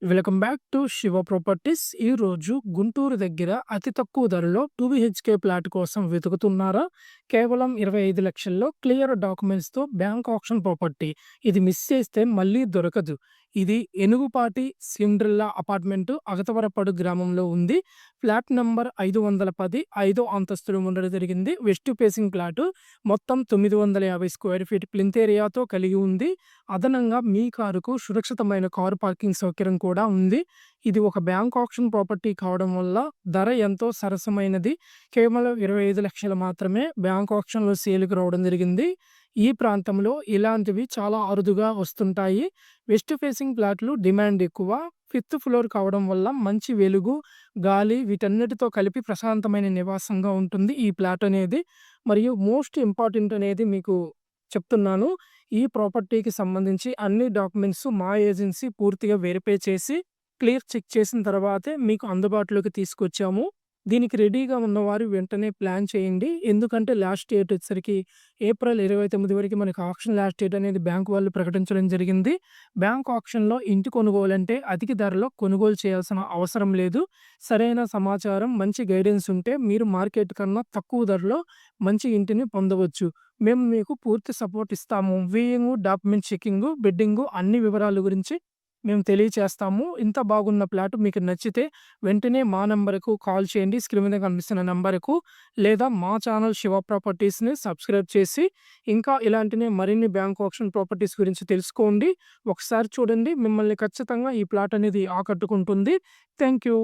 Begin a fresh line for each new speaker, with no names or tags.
Welcome back to Shiva properties. ఈరోజు గుంటూరు దగ్గర అతి తక్కువ ధరలో 2 బీహెచ్‌కే ప్లాట్ కోసం వెతుకుతున్నారా? కేవలం 25,00,000లో క్లియర్ డాక్యుమెంట్స్‌తో బ్యాంక్ ఆప్షన్ ప్రాపర్టీ. ఇది మిస్ చేస్తే మళ్ళీ దొరకదు. ఇది ఎనుగుపాటి సిండ్రిల్లా అపార్ట్మెంటు అగతవరపడు గ్రామంలో ఉంది. ఫ్లాట్ నంబర్ 510 ఐదో అంతస్తులో ఉండడం జరిగింది. West facing plot. మొత్తం 950 స్క్వేర్ ఫీట్ ప్లింత్ ఏరియాతో కలిగి ఉంది. అదనంగా మీ కారుకు సురక్షితమైన కారు పార్కింగ్ సౌకర్యం కూడా ఉంది. ఇది ఒక బ్యాంక్ ఆప్షన్ ప్రాపర్టీ కావడం వల్ల ధర ఎంతో సరసమైనది. కేవలం 25,00,000 మాత్రమే బ్యాంక్ ఆప్షన్‌లో సేల్‌కి రావడం జరిగింది. ఈ ప్రాంతంలో ఇలాంటివి చాలా అరుదుగా వస్తుంటాయి. వెస్ట్ ఫేసింగ్ ప్లాట్లు డిమాండ్ ఎక్కువ. ఫిఫ్త్ ఫ్లోర్ కావడం వల్ల మంచి వెలుగు, గాలి వీటన్నిటితో కలిపి ప్రశాంతమైన నివాసంగా ఉంటుంది ఈ ప్లాట్ అనేది. మరియు మోస్ట్ ఇంపార్టెంట్ అనేది మీకు చెప్తున్నాను. ఈ ప్రాపర్టీకి సంబంధించి అన్ని డాక్యుమెంట్స్ మా ఏజెన్సీ పూర్తిగా వెరిఫై చేసి, క్లియర్ చెక్ చేసిన తర్వాతే మీకు అందుబాటులోకి తీసుకొచ్చాము. దీనికి రెడీగా ఉన్నవారు వెంటనే ప్లాన్ చేయండి. ఎందుకంటే లాస్ట్ డేట్ వచ్చేసరికి ఏప్రిల్ 29 వరకు మనకి ఆక్షన్ లాస్ట్ డేట్ అనేది బ్యాంక్ వాళ్ళు ప్రకటించడం జరిగింది. బ్యాంక్ ఆక్షన్‌లో ఇంటి కొనుగోలంటే అధిక ధరలో కొనుగోలు చేయాల్సిన అవసరం లేదు. సరైన సమాచారం, మంచి గైడెన్స్ ఉంటే మీరు మార్కెట్ కన్నా తక్కువ ధరలో మంచి ఇంటిని పొందవచ్చు. మేము మీకు పూర్తి సపోర్ట్ ఇస్తాము. వ్యూయింగు, డాక్యుమెంట్ చెకింగు, బిడ్డింగు అన్ని వివరాల గురించి మేము తెలియచేస్తాము. ఇంత బాగున్న ప్లాట్ మీకు నచ్చితే వెంటనే మా నంబర్‌కు కాల్ చేయండి. స్క్రీన్ మీద కనిపిస్తున్న నంబర్‌కు. లేదా మా ఛానల్ శివ ప్రాపర్టీస్‌ని సబ్స్క్రైబ్ చేసి ఇంకా ఇలాంటినే మరిన్ని బ్యాంక్ ఆప్షన్ ప్రాపర్టీస్ గురించి తెలుసుకోండి. ఒకసారి చూడండి. మిమ్మల్ని ఖచ్చితంగా ఈ ప్లాట్ అనేది ఆకట్టుకుంటుంది. Thank you.